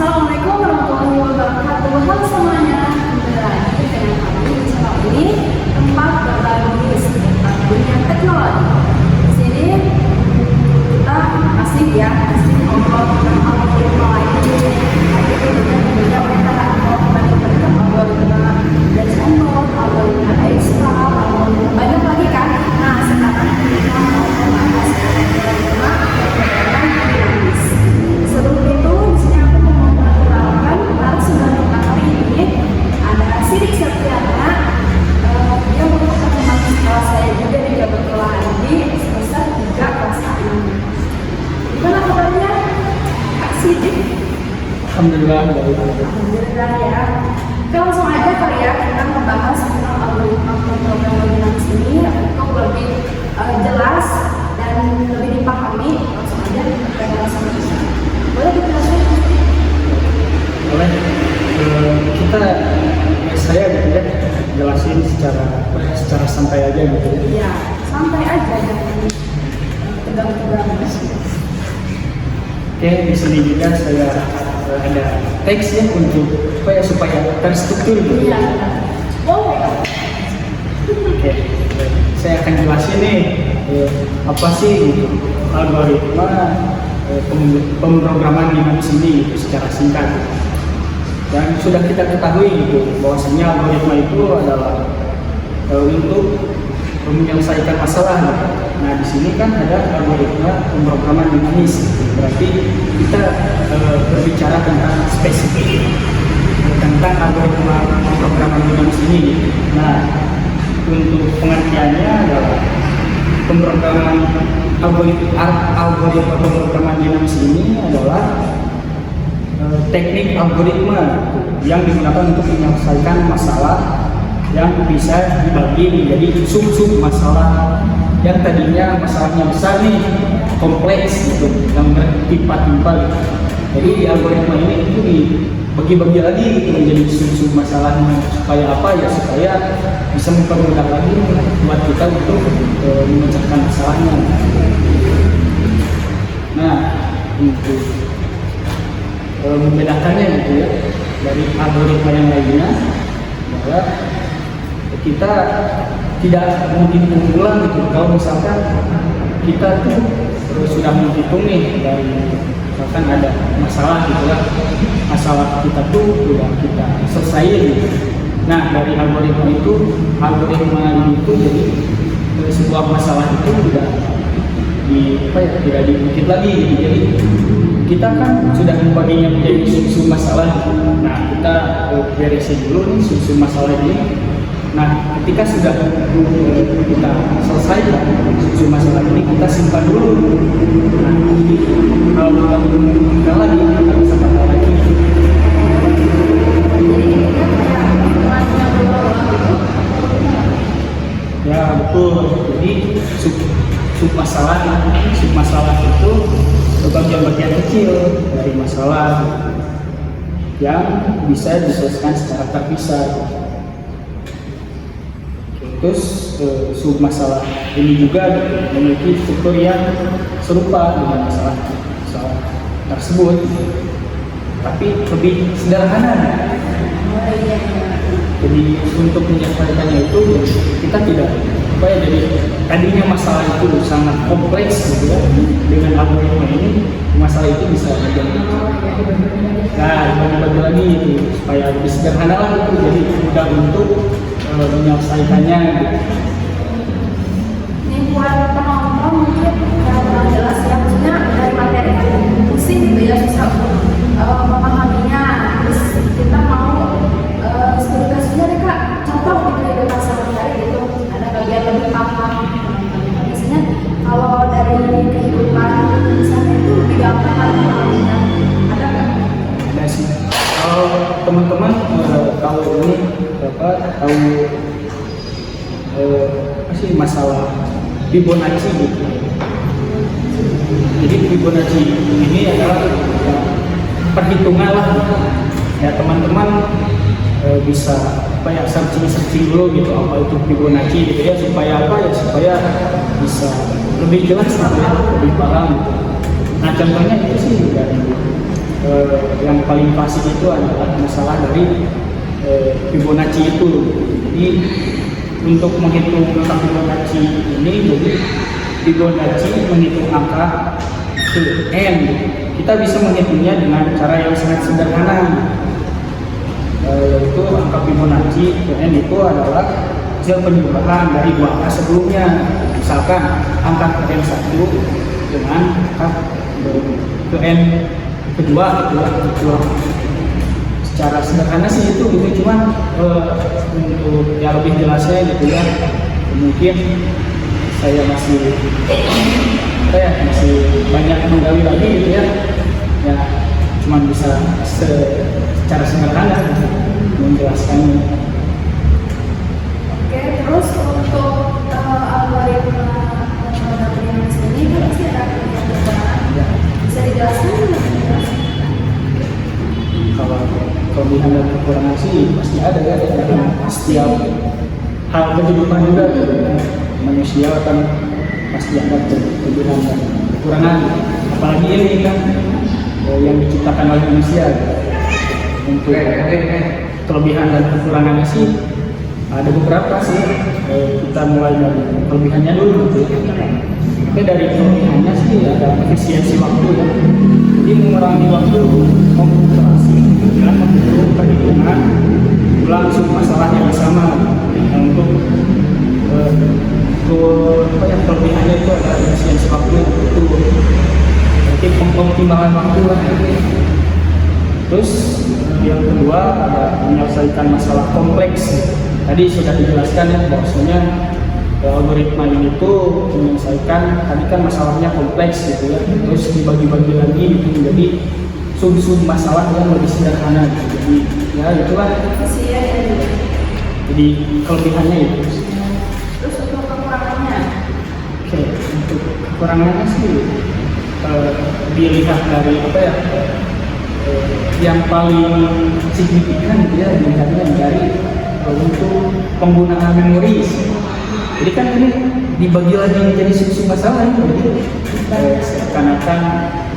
Assalamualaikum warahmatullahi wabarakatuh. Halo semuanya, kembali lagi dengan kami di channel ini, tempat berbagi seputar dunia teknologi. Di sini kita asik ngobrol tentang algoritma lainnya. Nanti kita juga tentang algoritma dan channel, algoritma ekstra, algoritma banyak lagi kan. Nah, sekarang kita mau membahas algoritma dinamis. Sebelum itu, di sini aku mau memperkenalkan narasumber kita hari ini ada Sidik Septiana. Dia merupakan teman sekolah saya juga di kebetulan di semester 3 kelas 6. Gimana kabarnya, Kak Sidik? Alhamdulillah. Alhamdulillah ya. Oke, langsung aja kali ya kita membahas tentang algoritma pemrograman dinamis ini untuk lebih jelas dan lebih dipahami. Langsung aja kita langsung bisa. Boleh dijelasin? Boleh. Saya gitu ya, jelasin secara santai aja gitu ya. Iya, santai aja jangan tegang-tegang. Oke, di sini juga saya ada teks ya untuk supaya terstruktur gitu. Iya. Boleh. Oke, saya akan jelasin nih apa sih gitu, algoritma pemrograman dinamis ini gitu, secara singkat. Dan sudah kita ketahui gitu bahwasanya algoritma itu adalah untuk menyelesaikan masalah. Gitu. Nah, di sini kan ada algoritma pemrograman dinamis. Gitu. Berarti kita berbicara tentang spesifik tentang algoritma pemrograman dinamis ini. Gitu. Nah, untuk pengertiannya adalah pemrograman algoritma pemrograman dinamis ini adalah teknik algoritma yang digunakan untuk menyelesaikan masalah yang bisa dibagi menjadi sub-sub masalah yang tadinya masalahnya besar nih, kompleks gitu, yang bertimpa-timpa gitu. Jadi di algoritma ini itu dibagi-bagi lagi gitu menjadi sub-sub masalahnya supaya apa ya? Supaya bisa mempermudah lagi buat kita untuk memecahkan masalahnya. Nah, untuk membedakannya gitu ya dari algoritma yang lainnya bahwa kita tidak menghitung ulang gitu. Kalau misalkan kita tuh sudah menghitung nih dari misalkan ada masalah gitu lah, masalah kita tuh sudah kita selesaiin gitu. Nah, dari algoritma ini tuh jadi sebuah masalah itu tidak diungkit lagi gitu. Jadi kita kan sudah membaginya menjadi sub-sub masalah. Nah, kita beresin dulu nih sub-sub masalah ini. Nah, ketika sudah kita selesai sub-sub masalah ini, kita simpan dulu. Nah, kalau kita buka lagi, kita bisa pakai lagi. Ya, betul. Jadi sub masalah itu bagian-bagian kecil dari masalah yang bisa diselesaikan secara terpisah. Terus sub masalah ini juga memiliki struktur yang serupa dengan masalah tersebut, tapi lebih sederhana. Jadi untuk menyelesaikannya itu kita tidak jadi tadinya masalah itu sangat kompleks gitu ya, dengan algoritma ini masalah itu bisa menjadi bagi lagi gitu, supaya lebih sederhana lah gitu, jadi mudah untuk menyelesaikannya gitu. Ini buat penonton mungkin kurang jelas ya, maksudnya dari materi kan pusing gitu ya, susah memahaminya. Terus kita mau spesifikasinya deh Kak, contoh di kehidupan sehari-hari gitu, ada bagian lebih paham. Biasanya kalau dari kehidupan misalnya itu lebih gampang kan memahaminya, ada nggak? Ada sih. Kalau teman-teman tahu ini tahu apa sih masalah Fibonacci gitu. Jadi Fibonacci ini adalah perhitungan lah gitu. Ya teman-teman bisa searching dulu gitu apa itu Fibonacci gitu ya, supaya bisa lebih jelas gitu ya, lebih paham gitu. Nah contohnya itu sih dari yang paling klasik itu adalah masalah dari Fibonacci itu. Jadi untuk menghitung angka Fibonacci ini, jadi Fibonacci menghitung angka ke n. Kita bisa menghitungnya dengan cara yang sangat sederhana, yaitu angka Fibonacci ke n itu adalah hasil penjumlahan dari dua angka sebelumnya. Misalkan angka ke n 1 dengan angka ke n kedua gitu. Secara sederhana sih itu gitu, cuman untuk yang lebih jelasnya gitu ya, mungkin saya masih banyak menggali lagi gitu ya, cuman bisa secara sederhana gitu, menjelaskannya. Oke, terus untuk algoritma pengaturan di sini kan pasti ada perbedaan. Bisa dijelaskan nggak? Kalau kelebihan dan kekurangan sih pasti ada ya, karena setiap hal kehidupan juga gitu. Manusia kan pasti ada kelebihan dan kekurangan, apalagi ini kan yang diciptakan oleh manusia. Untuk kelebihan dan kekurangannya sih ada beberapa sih. Kita mulai dari kelebihannya dulu gitu. Oke, dari kelebihannya sih ada efisiensi waktu ya. Jadi mengurangi waktu komputasi dengan menghitung perhitungan langsung masalah yang sama. Untuk kelebihannya itu ada efisiensi waktu itu. Jadi pengoptimalan waktu lah. Terus yang kedua ada menyelesaikan masalah kompleks. Tadi sudah dijelaskan ya bahwasanya algoritma ini tuh menyelesaikan tadi kan masalahnya kompleks gitu ya, terus dibagi-bagi lagi gitu menjadi sub-sub masalah yang lebih sederhana gitu. Jadi ya itulah jadi kelebihannya itu. Terus untuk kekurangannya? Oke, untuk kekurangannya sih dilihat dari apa ya, yang paling signifikan gitu ya, dilihatnya dari untuk penggunaan memori. Jadi kan ini dibagi lagi menjadi sub-sub masalah itu. Seakan-akan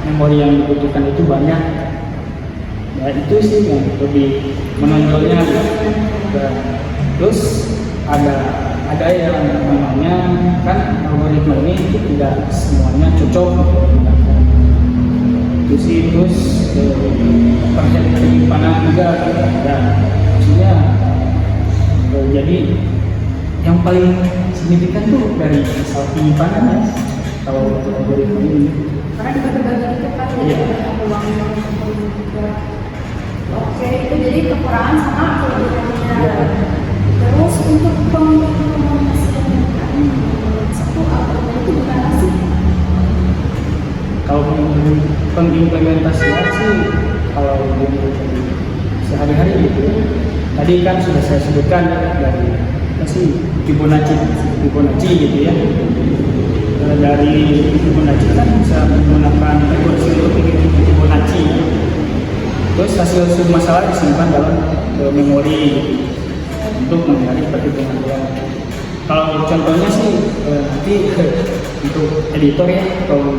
memori yang dibutuhkan itu banyak. Ya itu sih yang lebih menonjolnya. Terus ada yang namanya kan algoritma ini tidak semuanya cocok menggunakan. Itu sih, terus penyimpanan juga ada. Maksudnya jadi yang paling signifikan tuh dari masalah penyimpanan ya, kalau algoritma ini. Karena dibagi-bagi gitu kan, Iya. uangnya juga. Oke, itu jadi kekurangan sama kelebihannya. Iya. Terus untuk pengimplementasian satu algoritma itu gimana sih? Kalau pengimplementasian sih, kalau di sehari-hari gitu ya, tadi kan sudah saya sebutkan dari Fibonacci gitu ya. Dari Fibonacci kan bisa menggunakan rekursi untuk Fibonacci. Terus hasil sub masalah disimpan dalam memori untuk menghindari perhitungan ulang. Kalau contohnya sih nanti untuk editor ya, kalau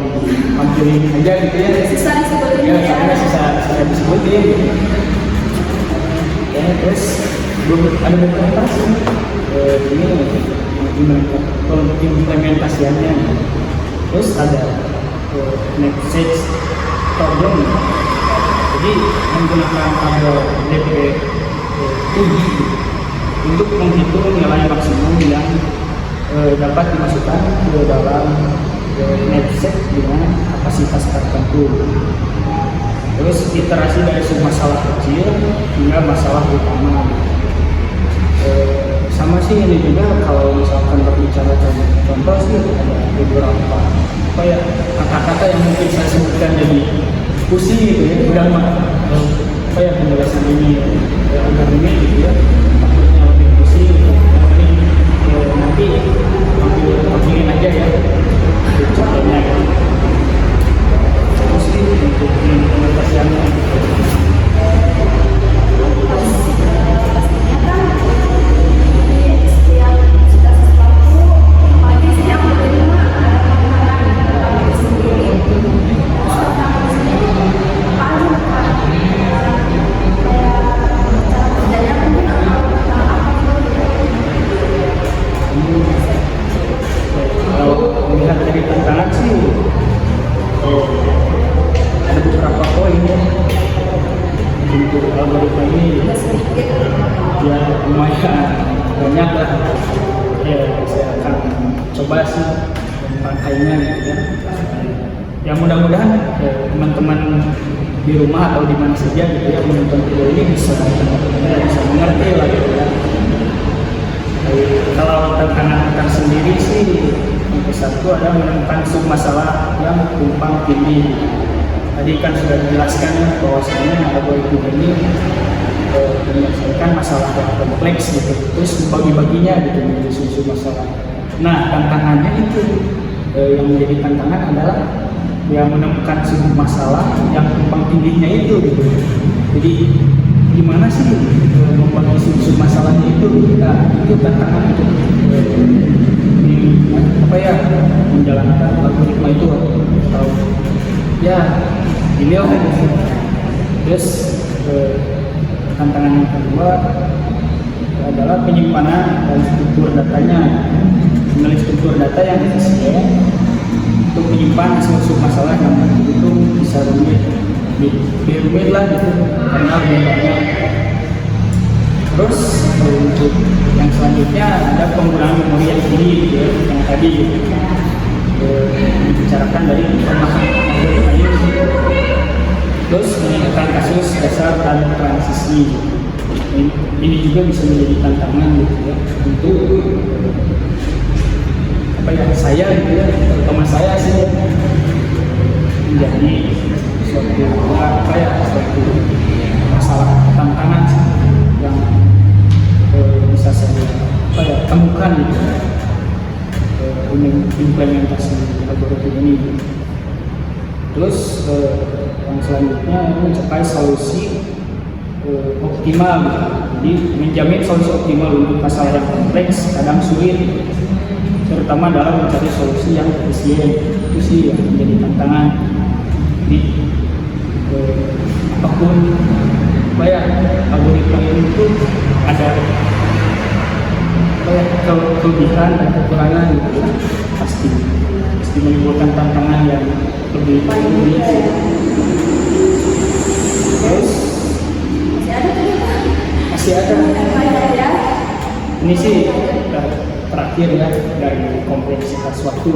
ambilin aja gitu ya. Sisa disebutin Ya, karena sisa disebutin. Ya, terus ada beberapa sih ini implementasiannya. Terus ada message problem. Jadi menggunakan tabel DP7 untuk menghitung nilai maksimum yang dapat dimasukkan ke dalam message dengan kapasitas tertentu. Terus iterasi dari masalah kecil hingga masalah utama. Sama sih ini juga kalau misalkan berbicara contoh sih ada beberapa apa ya, kata-kata yang mungkin saya sebutkan jadi pusing gitu ya, udah mah apa ya penjelasan ini agak rumit gitu ya, takutnya lebih pusing gitu. Nanti ambilin aja ya contohnya ya. Terus sih untuk implementasiannya untuk algoritma ini Udah sedikit. ya lumayan banyak lah. Ya saya akan coba sih memakainya gitu ya. Ya mudah-mudahan teman-teman di rumah atau di mana saja gitu ya menonton video ini bisa mengerti lah gitu ya. Kalau anak-anak sendiri sih yang satu adalah menemukan sub masalah yang tumpang tindih. Tadi kan sudah dijelaskan bahwasanya algoritma ini menyelesaikan masalah yang kompleks gitu, terus bagi-baginya gitu menjadi sub masalah. Nah tantangannya itu yang menjadi tantangan adalah yang menemukan sub masalah yang tumpang tindihnya itu gitu. Jadi gimana sih membagi sub masalahnya itu? Nah itu tantangan untuk apa ya menjalankan algoritma itu atau ya inilah gitu. Terus tantangan yang kedua adalah penyimpanan dan struktur datanya, menulis struktur data yang sesuai untuk menyimpan hasil sub masalah yang itu bisa rumit lah gitu karena banyak. Terus untuk yang selanjutnya ada penggunaan memori yang tinggi gitu ya, yang tadi dibicarakan dari pemahaman algoritma ini. Terus meningkatkan kasus dasar dan transisi. Ini juga bisa menjadi tantangan gitu ya untuk apa ya saya gitu ya, terutama saya sih ya, menjadi suatu apa ya suatu masalah tantangan sih yang bisa saya apa ya temukan gitu implementasi algoritma ini. Terus yang selanjutnya mencapai solusi optimal gitu. Jadi menjamin solusi optimal untuk masalah yang kompleks kadang sulit, terutama dalam mencari solusi yang efisien. Itu sih yang menjadi tantangan. Jadi apapun apa ya algoritma itu ada apa ya kelebihan dan kekurangan gitu ya. pasti menimbulkan tantangan yang lebih baik. Terus masih ada Ya. ini sih terakhir ya dari kompleksitas waktu.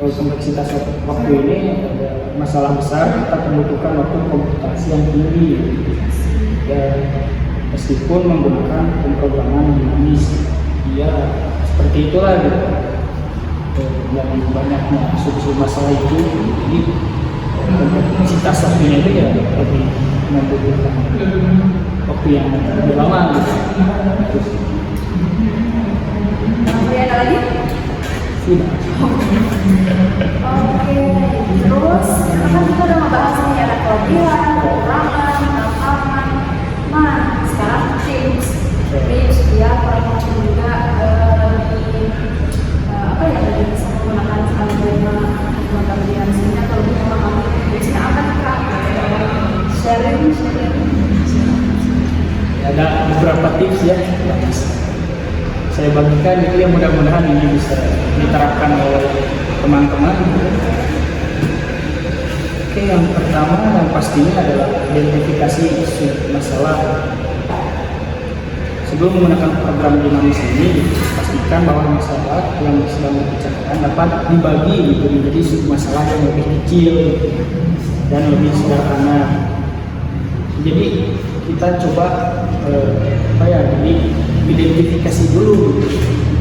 Kompleksitas waktu ini ada masalah besar, kita membutuhkan waktu komputasi yang tinggi dan meskipun menggunakan pemrograman dinamis ya seperti itulah gitu. Dari banyaknya sub masalah itu jadi kompleksitas waktunya itu ya lebih membutuhkan waktu yang lebih lama gitu. Terus Ada lagi? sudah Oke, terus kan kita udah ngebahas nih ada kelebihan, kekurangan, tantangan. Nah, sekarang tips biar orang juga lebih apa ya lebih bisa menggunakan algoritma pengetahuan sehingga kalau lebih memahami tipsnya apa nih Kak? Sharing. ada beberapa tips ya yang saya bagikan itu yang mudah-mudahan ini bisa diterapkan oleh teman-teman. Oke, yang pertama yang pastinya adalah identifikasi isu masalah. Sebelum menggunakan program dinamis ini, pastikan bahwa masalah yang sedang dibicarakan dapat dibagi menjadi sub-masalah yang lebih kecil dan lebih sederhana. Jadi kita coba jadi identifikasi dulu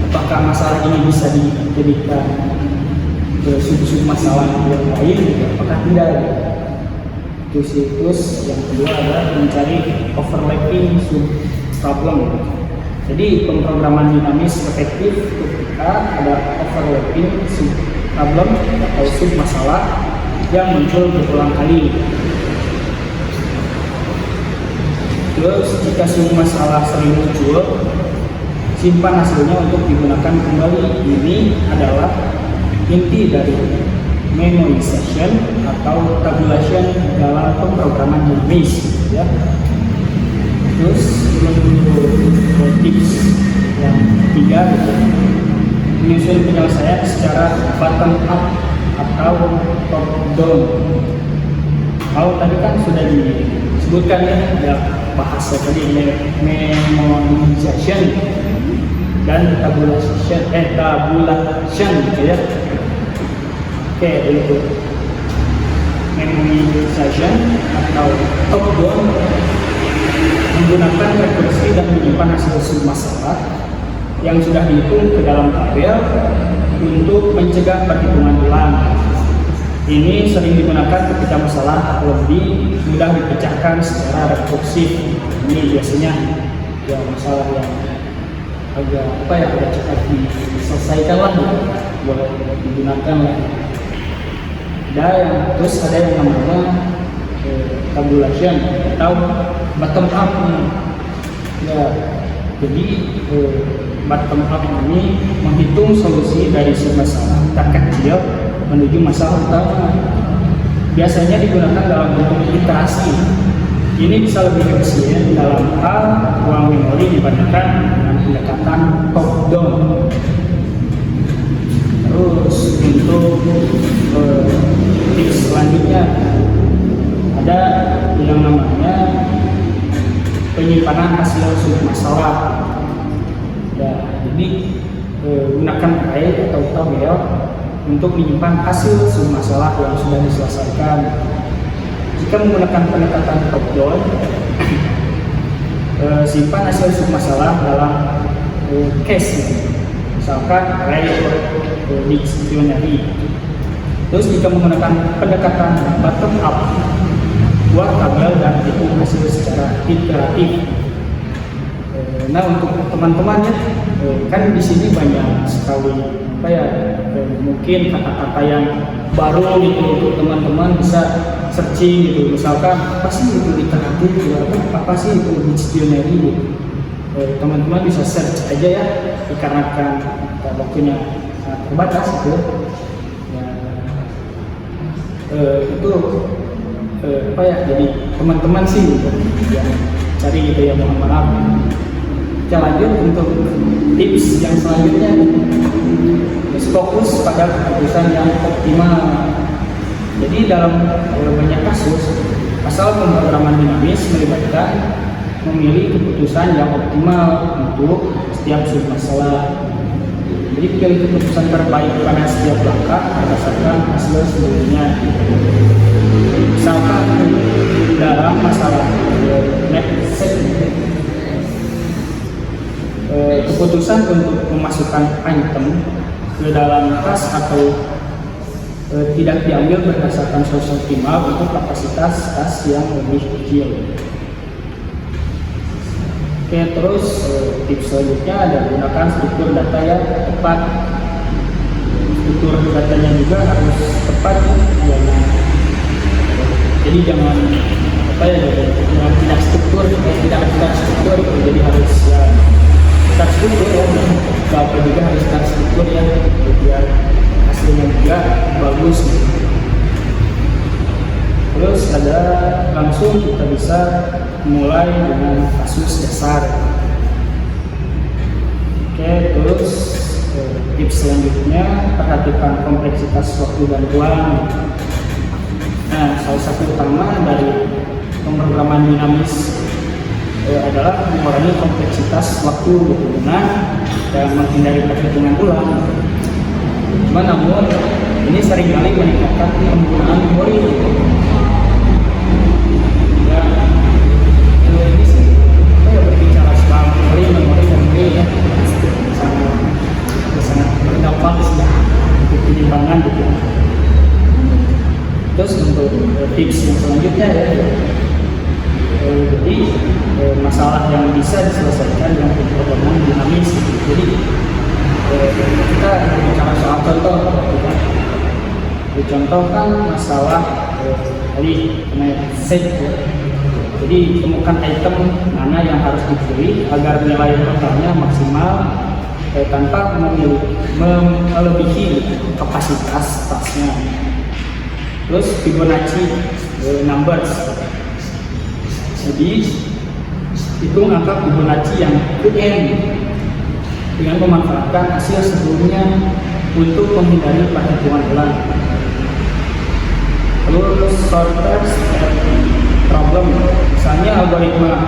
apakah masalah ini bisa dijadikan sub masalah yang lain apakah tidak. Terus yang kedua adalah mencari overlapping sub problem. Jadi pemrograman dinamis efektif ketika ada overlapping sub problem atau sub masalah yang muncul berulang kali. Terus jika sub masalah sering muncul, simpan hasilnya untuk digunakan kembali. Ini adalah inti dari memoization atau tabulation dalam pemrograman dinamis ya. Terus untuk tips yang ketiga menyusun penyelesaian secara bottom up atau top down. Kalau tadi kan sudah sebutkan ya, ada bahasa tadi memoization dan tabulation gitu ya. Oke, itu memoization atau top down menggunakan rekursi dan menyimpan hasil submasalah yang sudah dihitung ke dalam tabel untuk mencegah perhitungan ulang. Ini sering digunakan ketika masalah lebih mudah dipecahkan secara rekursif. Ini biasanya ya masalah yang agak agak cepat diselesaikan lah, boleh digunakan lah. Terus ada yang namanya tabulation atau bottom up. Ya, jadi bottom up ini menghitung solusi dari masalah terkecil menuju masalah utama. Biasanya digunakan dalam bentuk iterasi. Ini bisa lebih efisien dalam hal ruang memori dibandingkan dengan pendekatan top down. Terus untuk tips selanjutnya ada yang namanya penyimpanan hasil submasalah. Ya, jadi gunakan array atau tabel untuk menyimpan hasil submasalah yang sudah diselesaikan. Jika menggunakan pendekatan top down, simpan hasil submasalah dalam cache, misalkan array atau dictionary. Terus jika menggunakan pendekatan bottom up, buat tabel dan hitung hasil secara iteratif. Nah, untuk teman-teman ya, kan di sini banyak sekali mungkin kata-kata yang baru gitu untuk teman-teman bisa searching gitu. Misalkan apa sih itu iteratif, apa sih itu dictionary gitu. Teman-teman bisa search aja ya, dikarenakan waktunya terbatas gitu. Jadi teman-teman sih gitu, ya, cari gitu ya, mohon maaf. Kita lanjut untuk tips yang selanjutnya. Fokus pada keputusan yang optimal. Jadi dalam banyak kasus, asal pemrograman dinamis melibatkan memilih keputusan yang optimal untuk setiap submasalah. Jadi pilih keputusan terbaik pada setiap langkah berdasarkan hasil sebelumnya. Misalkan dalam masalah set, keputusan untuk memasukkan item ke dalam tas atau tidak diambil berdasarkan solusi optimal untuk kapasitas tas yang lebih kecil. Oke, terus tips selanjutnya ada gunakan struktur data yang tepat. Struktur datanya juga harus tepat, jadi jangan tidak struktur, jadi harus start struktur ya, apa juga harus start struktur ya, biar hasilnya juga bagus. Terus ada langsung kita bisa mulai dengan kasus dasar. Oke, terus tips selanjutnya perhatikan kompleksitas waktu dan ruang. Nah, salah satu utama dari pemrograman dinamis adalah mengurangi kompleksitas waktu dengan dan menghindari perhitungan ulang. Namun ini seringkali meningkatkan penggunaan memori. Ya, ini sih berbicara soal memori ya, sangat berdampak sih untuk penyimpangan gitu. Terus untuk tips yang selanjutnya ya, jadi masalah yang bisa diselesaikan dengan pemrograman dinamis. Jadi kita bicara soal contoh, dicontohkan masalah tadi set ya. Jadi temukan item mana yang harus dipilih agar nilai totalnya maksimal tanpa melebihi kapasitas tasnya. Terus Fibonacci numbers. Jadi hitung angka Fibonacci yang ke n dengan memanfaatkan hasil sebelumnya untuk menghindari perhitungan ulang. Terus sorter problem. Misalnya algoritma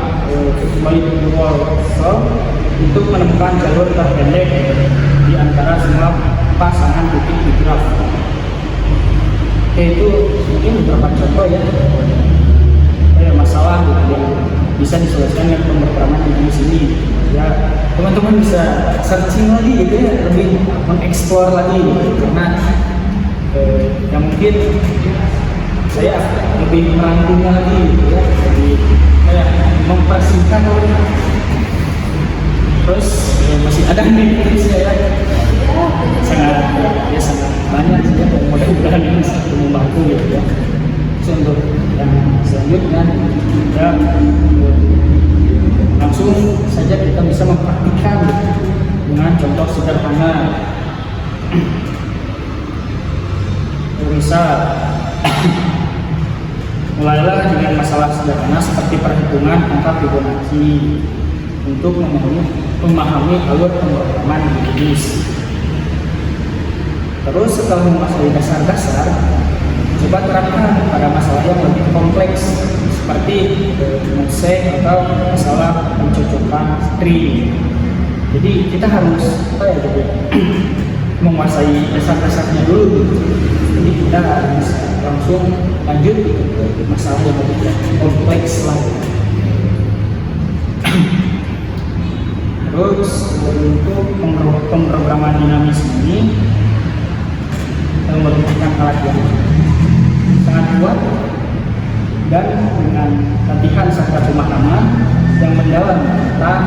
multiple solve untuk menemukan jalur terpendek di antara semua pasangan titik di graf. Itu mungkin beberapa contoh ya masalah gitu yang bisa diselesaikan dengan pemrograman di sini. Ya teman-teman bisa searching lagi gitu ya, lebih mengeksplor lagi gitu. Karena yang mungkin saya lebih merangkumnya lagi gitu ya, jadi kayak mempersingkat. Terus masih ada nih tips ya, sangat banyak sih ya, mudah-mudahan ini bisa membantu gitu ya. Terus untuk yang selanjutnya ya, langsung saja kita bisa mempraktikkan dengan contoh sederhana. Misal mulailah dengan masalah sederhana seperti perhitungan angka Fibonacci untuk memahami alur pemrograman jenis. Terus setelah menguasai dasar-dasar, coba terapkan pada masalah yang lebih kompleks seperti mosek atau masalah pencocokan string. Jadi kita harus menguasai dasar-dasarnya dulu. Jadi kita harus langsung lanjut ke masalah yang lebih kompleks lagi. Terus untuk pemrograman dinamis ini merupakan alat yang sangat kuat dan dengan latihan serta pemahaman yang mendalam tentang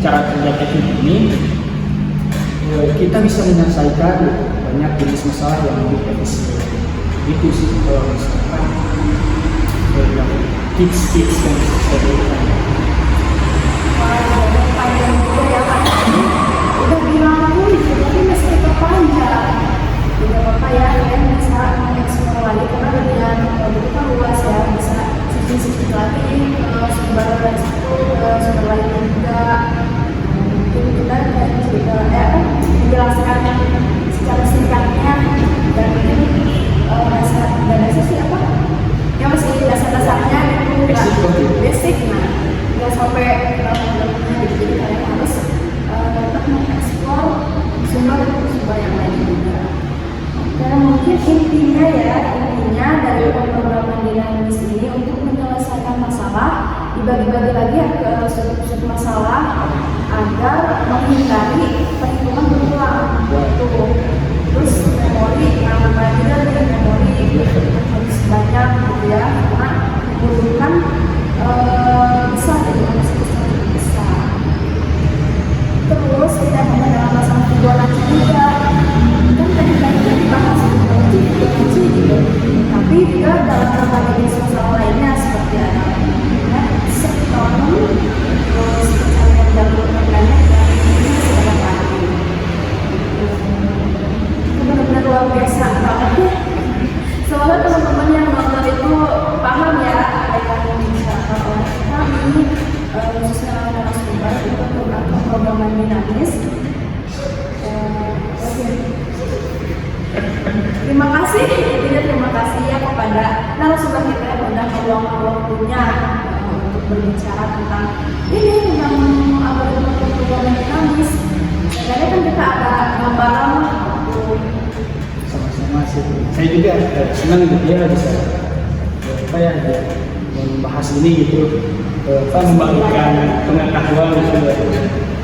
cara kerja teknik ini, kita bisa menyelesaikan banyak jenis masalah yang lebih efisien. Itu sih kalau misalkan tips-tips yang bisa saya berikan. Panjang juga ya Pak. Udah bilang pun tapi masih terpanjang. Tidak apa-apa ya, kalian bisa mengeksplor lagi karena bagian itu kan luas ya, bisa sedikit lagi sumber dari situ, sumber lainnya juga. Mungkin kita akan cerita menjelaskan secara singkatnya dan ini dasar sih apa? Yang masih dasar-dasarnya itu basic, nah nggak sampai jadi kalian harus tetap mengeksplor sumber yang lain juga. Dan mungkin intinya dari pemrograman dinamis ini untuk menyelesaikan masalah dibagi-bagi lagi ke sub masalah agar menghindari perhitungan berulang. Terus memori, bagi dari memori harus banyak gitu ya, karena membutuhkan besar jadi besar. Terus tidak hanya dalam masalah Fibonacci juga, kan tadi dibahas Fibonacci gitu, tapi juga dalam berbagai jenis masalah lainnya seperti ada sektor, terus pencarian jalur terbanyak dan ini segala macam. Itu benar-benar luar biasa banget ya. Semoga teman-teman yang nonton itu paham ya apa yang dijelaskan oleh kami, khususnya narasumber itu tentang pemrograman dinamis. Terima kasih ya kepada narasumber kita yang sudah meluangkan waktunya untuk berbicara tentang algoritma pemrograman dinamis. Sebenarnya kan kita ada gambaran. Sama-sama sih. Saya juga senang gitu ya bisa membahas ini gitu, membagikan pengetahuan gitu,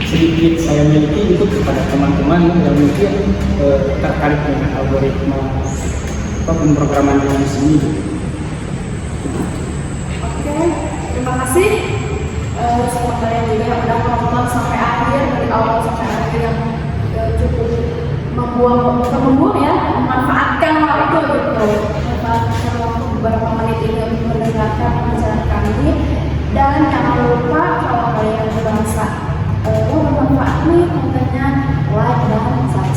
sedikit saya miliki itu kepada teman-teman yang mungkin tertarik dengan algoritma pemrograman dinamis ini. Oke, terima kasih sama kalian juga yang sudah menonton sampai akhir, dari awal sampai akhir, yang cukup membuang ya, memanfaatkan waktu gitu, memanfaatkan waktu beberapa menit ini untuk mendengarkan pembicaraan kami. Dan jangan lupa kalau kalian merasa bermanfaat nih kontennya, like dan subscribe.